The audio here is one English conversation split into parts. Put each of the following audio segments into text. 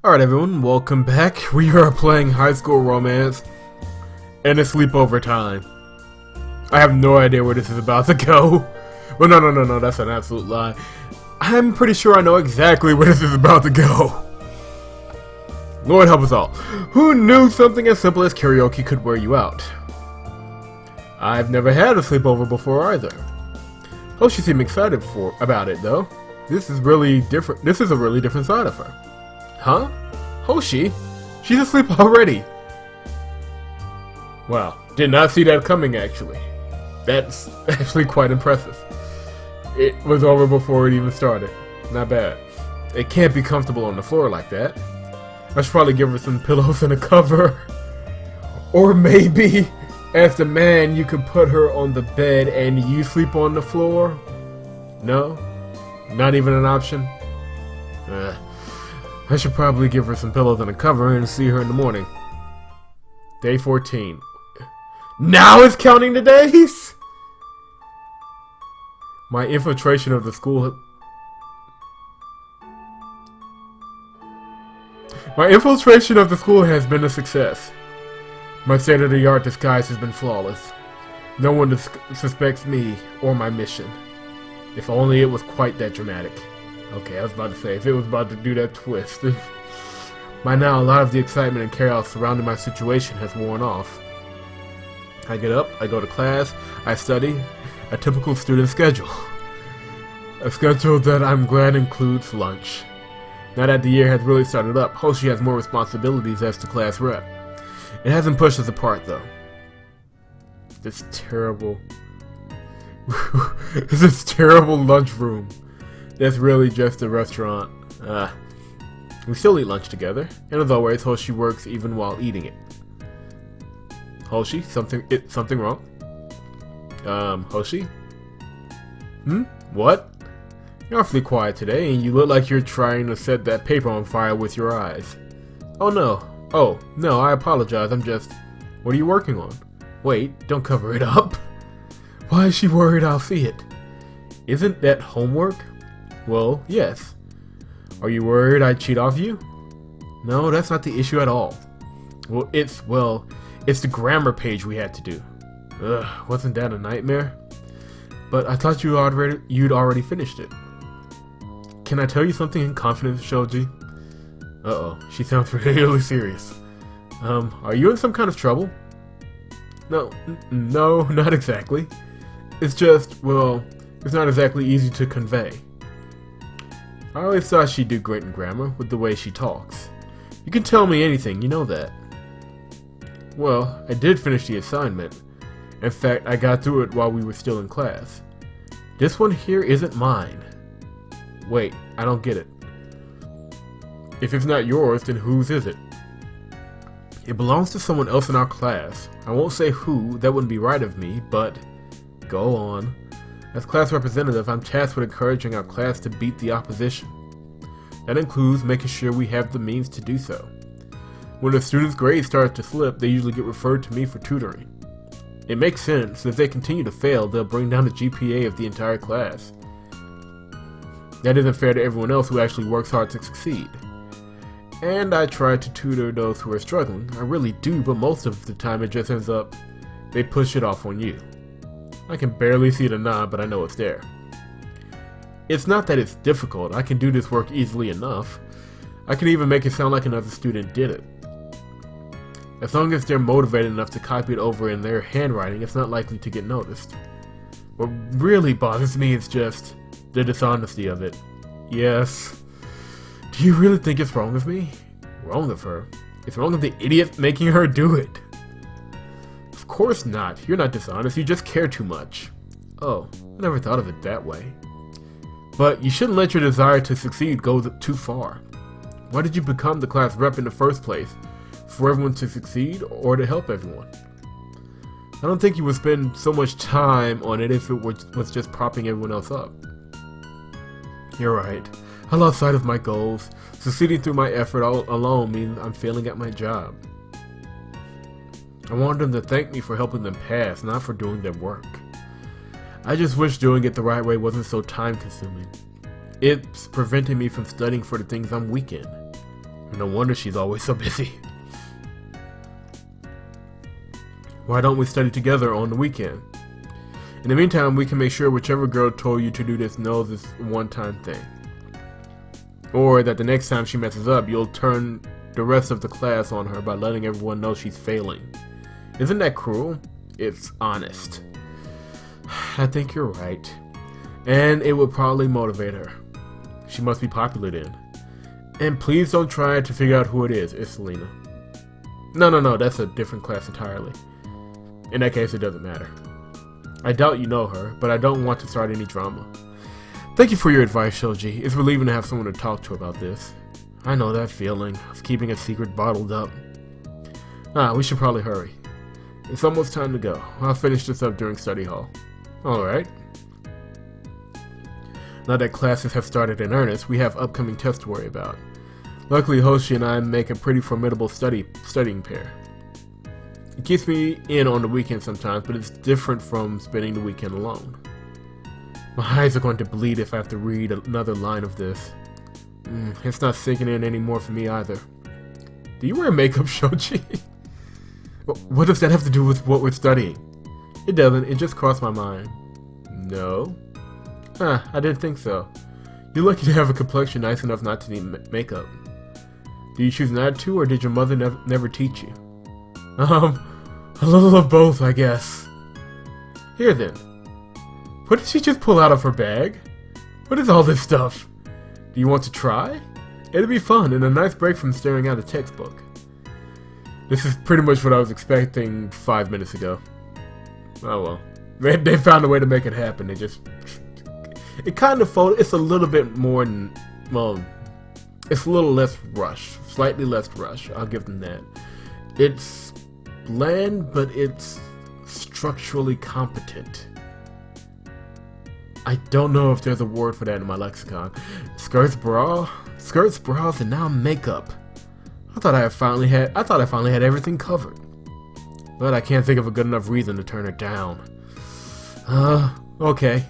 Alright everyone, welcome back. We are playing High School Romance and it's sleepover time. I have no idea where this is about to go. Well, no, that's an absolute lie. I'm pretty sure I know exactly where this is about to go. Lord help us all. Who knew something as simple as karaoke could wear you out? I've never had a sleepover before either. Oh, she seemed excited about it though. This is really different. This is a really different side of her. Huh? Hoshi? She's asleep already. Wow, did not see that coming actually. That's actually quite impressive. It was over before it even started. Not bad. It can't be comfortable on the floor like that. I should probably give her some pillows and a cover. Or maybe, as the man, you could put her on the bed and you sleep on the floor? No? Not even an option? I should probably give her some pillows and a cover and see her in the morning. Day 14. Now it's counting the days? My infiltration of the school... My infiltration of the school has been a success. My state-of-the-art disguise has been flawless. No one suspects me or my mission. If only it was quite that dramatic. Okay, I was about to say, if it was about to do that twist. By now, a lot of the excitement and chaos surrounding my situation has worn off. I get up, I go to class, I study, a typical student schedule. A schedule that I'm glad includes lunch. Now that the year has really started up, Hoshi has more responsibilities as the class rep. It hasn't pushed us apart, though. This terrible lunchroom. That's really just a restaurant. We still eat lunch together, and as always, Hoshi works even while eating it. Hoshi, something wrong? Hoshi? What? You're awfully quiet today, and you look like you're trying to set that paper on fire with your eyes. Oh no, I apologize, what are you working on? Wait, don't cover it up. Why is she worried I'll see it? Isn't that homework? Well, yes. Are you worried I'd cheat off you? No, that's not the issue at all. It's the grammar page we had to do. Ugh, wasn't that a nightmare? But I thought you'd already finished it. Can I tell you something in confidence, Shoji? Uh-oh, she sounds really serious. Are you in some kind of trouble? No, not exactly. It's just, it's not exactly easy to convey. I always thought she'd do great in grammar, with the way she talks. You can tell me anything, you know that. Well, I did finish the assignment. In fact, I got through it while we were still in class. This one here isn't mine. Wait, I don't get it. If it's not yours, then whose is it? It belongs to someone else in our class. I won't say who, that wouldn't be right of me, but... Go on. As class representative, I'm tasked with encouraging our class to beat the opposition. That includes making sure we have the means to do so. When a student's grades start to slip, they usually get referred to me for tutoring. It makes sense. If they continue to fail, they'll bring down the GPA of the entire class. That isn't fair to everyone else who actually works hard to succeed. And I try to tutor those who are struggling. I really do, but most of the time it just ends up, they push it off on you. I can barely see the nod, but I know it's there. It's not that it's difficult. I can do this work easily enough. I can even make it sound like another student did it. As long as they're motivated enough to copy it over in their handwriting, it's not likely to get noticed. What really bothers me is just the dishonesty of it. Yes. Do you really think it's wrong of me? Wrong of her? It's wrong of the idiot making her do it. Of course not. You're not dishonest. You just care too much. Oh, I never thought of it that way. But you shouldn't let your desire to succeed go too far. Why did you become the class rep in the first place? For everyone to succeed or to help everyone? I don't think you would spend so much time on it if it was just propping everyone else up. You're right. I lost sight of my goals. Succeeding through my effort all alone means I'm failing at my job. I wanted them to thank me for helping them pass, not for doing their work. I just wish doing it the right way wasn't so time-consuming. It's preventing me from studying for the things I'm weak in. No wonder she's always so busy. Why don't we study together on the weekend? In the meantime, we can make sure whichever girl told you to do this knows this one-time thing. Or that the next time she messes up, you'll turn the rest of the class on her by letting everyone know she's failing. Isn't that cruel? It's honest. I think you're right. And it would probably motivate her. She must be popular then. And please don't try to figure out who it is. It's Selena. No, that's a different class entirely. In that case, it doesn't matter. I doubt you know her, but I don't want to start any drama. Thank you for your advice, Shoji. It's relieving to have someone to talk to about this. I know that feeling of keeping a secret bottled up. We should probably hurry. It's almost time to go. I'll finish this up during study hall. Alright. Now that classes have started in earnest, we have upcoming tests to worry about. Luckily, Hoshi and I make a pretty formidable studying pair. It keeps me in on the weekend sometimes, but it's different from spending the weekend alone. My eyes are going to bleed if I have to read another line of this. It's not sinking in anymore for me either. Do you wear makeup, Shoji? What does that have to do with what we're studying? It doesn't, it just crossed my mind. No? I didn't think so. You're lucky to have a complexion nice enough not to need makeup. Do you choose not to, or did your mother never teach you? A little of both, I guess. Here then. What did she just pull out of her bag? What is all this stuff? Do you want to try? It'll be fun and a nice break from staring at a textbook. This is pretty much what I was expecting 5 minutes ago. Oh well. They found a way to make it happen. It kind of folded. It's a little bit more, well, it's a little less rushed. Slightly less rushed. I'll give them that. It's bland, but it's structurally competent. I don't know if there's a word for that in my lexicon. Skirts, bras, and now makeup. I thought I finally had everything covered. But I can't think of a good enough reason to turn it down. Okay.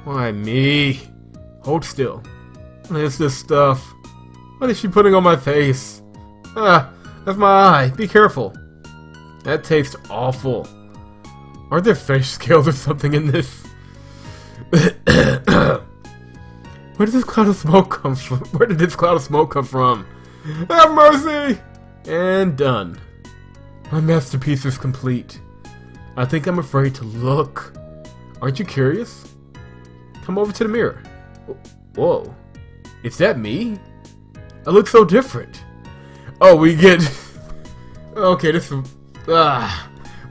Why me? Hold still. What is this stuff? What is she putting on my face? That's my eye. Be careful. That tastes awful. Are there fish scales or something in this? Where did this cloud of smoke come from? Where did this cloud of smoke come from? Have mercy! And done. My masterpiece is complete. I think I'm afraid to look. Aren't you curious? Come over to the mirror. Whoa. Is that me? I look so different. Oh, we get... Okay, this is...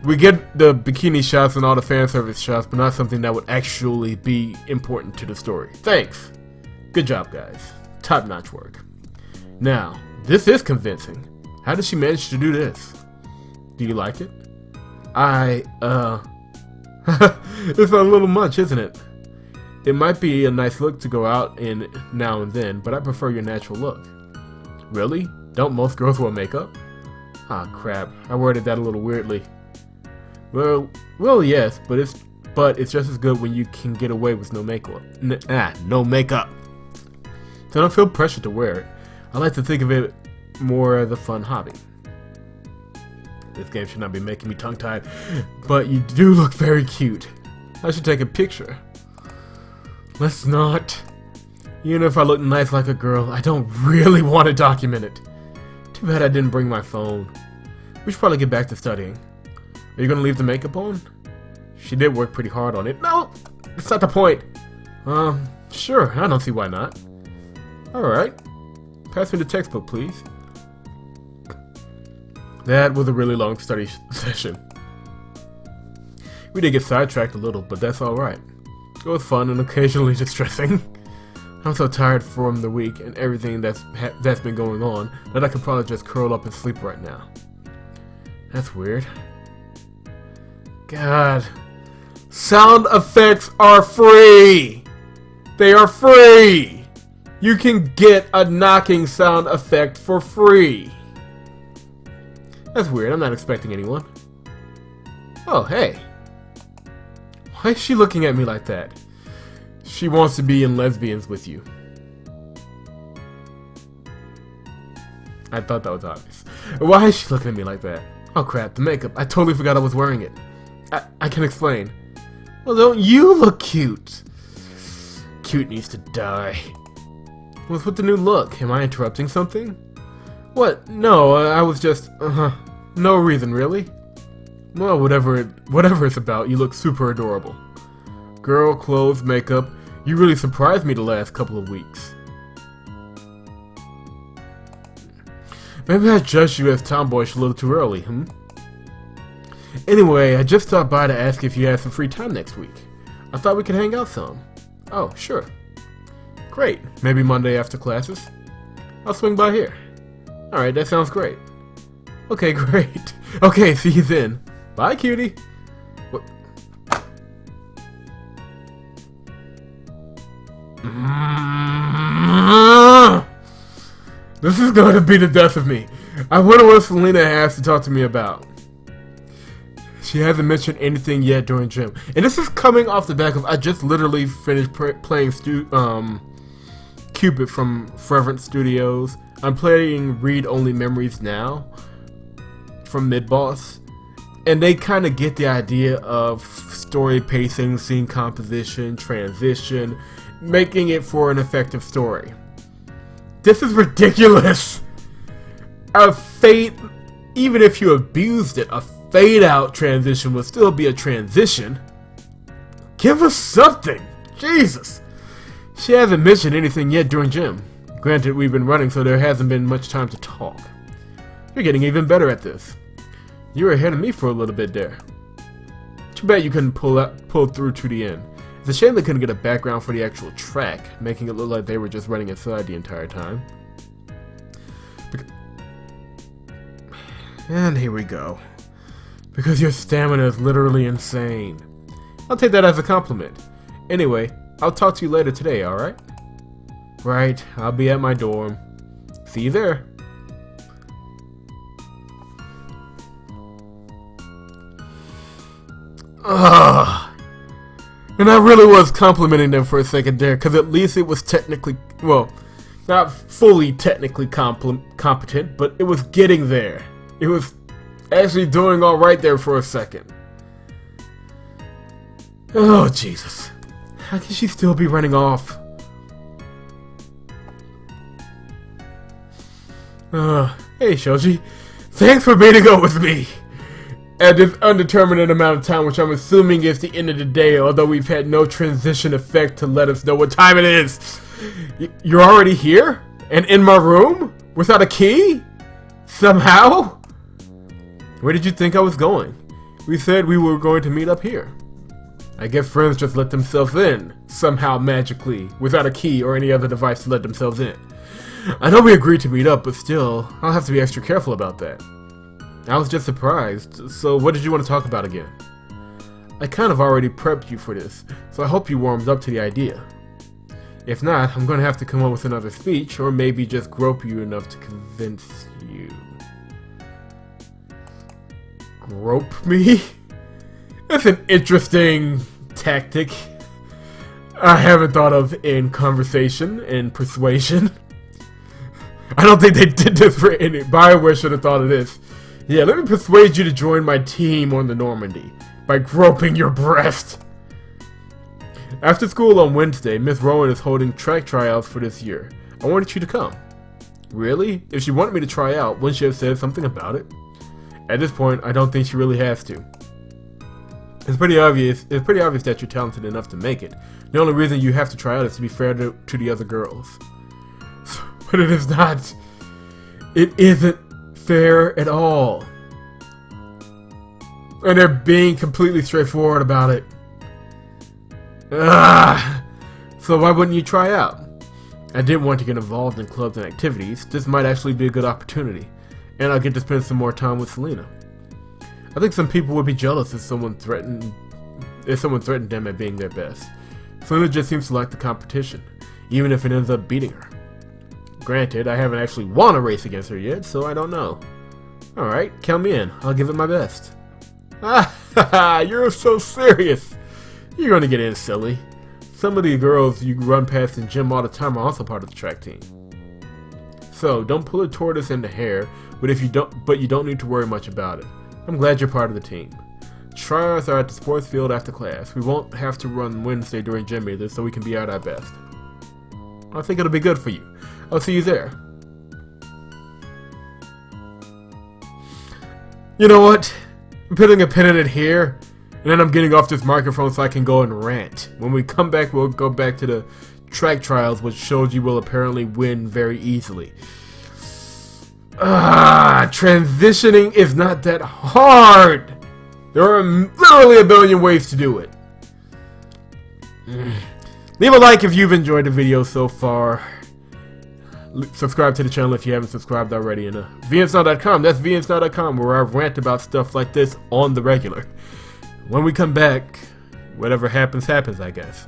We get the bikini shots and all the fan service shots, but not something that would actually be important to the story. Thanks. Good job, guys. Top-notch work. Now, this is convincing. How did she manage to do this? Do you like it? It's a little much, isn't it? It might be a nice look to go out in now and then, but I prefer your natural look. Really? Don't most girls wear makeup? Ah, crap. I worded that a little weirdly. Well, yes, but it's just as good when you can get away with no makeup. No makeup. So I don't feel pressured to wear it. I like to think of it more as a fun hobby. This game should not be making me tongue-tied, but you do look very cute. I should take a picture. Let's not. Even if I look nice like a girl, I don't really want to document it. Too bad I didn't bring my phone. We should probably get back to studying. Are you gonna leave the makeup on? She did work pretty hard on it. No! That's not the point! Sure, I don't see why not. Alright. Pass me the textbook, please. That was a really long study session. We did get sidetracked a little, but that's alright. It was fun and occasionally distressing. I'm so tired from the week and everything that's been going on that I could probably just curl up and sleep right now. That's weird. God. Sound effects are free! They are free! You can get a knocking sound effect for free. That's weird, I'm not expecting anyone. Oh, hey. Why is she looking at me like that? She wants to be in lesbians with you. I thought that was obvious. Why is she looking at me like that? Oh crap, the makeup. I totally forgot I was wearing it. I can explain. Well, don't you look cute? Cute needs to die. What's with the new look? Am I interrupting something? What? No, I was just... no reason, really? Well, whatever it's about, you look super adorable. Girl, clothes, makeup. You really surprised me the last couple of weeks. Maybe I judged you as tomboyish a little too early, Anyway, I just stopped by to ask if you had some free time next week. I thought we could hang out some. Oh, sure. Great. Maybe Monday after classes? I'll swing by here. Alright, that sounds great. Okay, great. Okay, see you then. Bye, cutie. What? This is going to be the death of me. I wonder what Selena has to talk to me about. She hasn't mentioned anything yet during gym. And this is coming off the back of I just literally finished playing Cupid from Fervent Studios. I'm playing Read Only Memories now from Mid-Boss. And they kind of get the idea of story pacing, scene composition, transition, making it for an effective story. This is ridiculous! A fade, even if you abused it, a fade out transition would still be a transition. Give us something! Jesus! She hasn't mentioned anything yet during gym. Granted, we've been running, so there hasn't been much time to talk. You're getting even better at this. You were ahead of me for a little bit there. Too bad you couldn't pull through to the end. It's a shame they couldn't get a background for the actual track, making it look like they were just running inside the entire time. And here we go. Because your stamina is literally insane. I'll take that as a compliment. Anyway, I'll talk to you later today, alright? Right, I'll be at my dorm. See you there. Ugh. And I really was complimenting them for a second there, because at least it was technically, well, not fully technically competent, but it was getting there. It was actually doing alright there for a second. Oh, Jesus. How can she still be running off? Hey, Shoji. Thanks for meeting up with me. At this undetermined amount of time, which I'm assuming is the end of the day, although we've had no transition effect to let us know what time it is. You're already here? And in my room? Without a key? Somehow? Where did you think I was going? We said we were going to meet up here. I guess friends just let themselves in, somehow magically, without a key or any other device to let themselves in. I know we agreed to meet up, but still, I'll have to be extra careful about that. I was just surprised, so what did you want to talk about again? I kind of already prepped you for this, so I hope you warmed up to the idea. If not, I'm going to have to come up with another speech, or maybe just grope you enough to convince you. Grope me? That's an interesting tactic I haven't thought of in conversation and persuasion. I don't think they did this for any. BioWare should have thought of this. Yeah, let me persuade you to join my team on the Normandy by groping your breast. After school on Wednesday, Miss Rowan is holding track tryouts for this year. I wanted you to come. Really? If she wanted me to try out, wouldn't she have said something about it? At this point, I don't think she really has to. It's pretty obvious that you're talented enough to make it. The only reason you have to try out is to be fair to the other girls. But it is not. It isn't fair at all. And they're being completely straightforward about it. So why wouldn't you try out? I didn't want to get involved in clubs and activities. This might actually be a good opportunity. And I'll get to spend some more time with Selena. I think some people would be jealous if someone threatened them at being their best. Selena just seems to like the competition, even if it ends up beating her. Granted, I haven't actually won a race against her yet, so I don't know. Alright, count me in. I'll give it my best. You're so serious. You're gonna get in, silly. Some of the girls you run past in gym all the time are also part of the track team. So, don't pull a tortoise in the hair, but you don't need to worry much about it. I'm glad you're part of the team. Tryouts are at the sports field after class. We won't have to run Wednesday during gym either, so we can be at our best. I think it'll be good for you. I'll see you there. You know what? I'm putting a pin in it here, and then I'm getting off this microphone so I can go and rant. When we come back, we'll go back to the track trials, which shows you will apparently win very easily. Transitioning is not that hard. There are literally a billion ways to do it. Leave a like if you've enjoyed the video so far. Subscribe to the channel if you haven't subscribed already. And vnsnow.com, that's vnsnow.com, where I rant about stuff like this on the regular. When we come back, whatever happens, happens, I guess.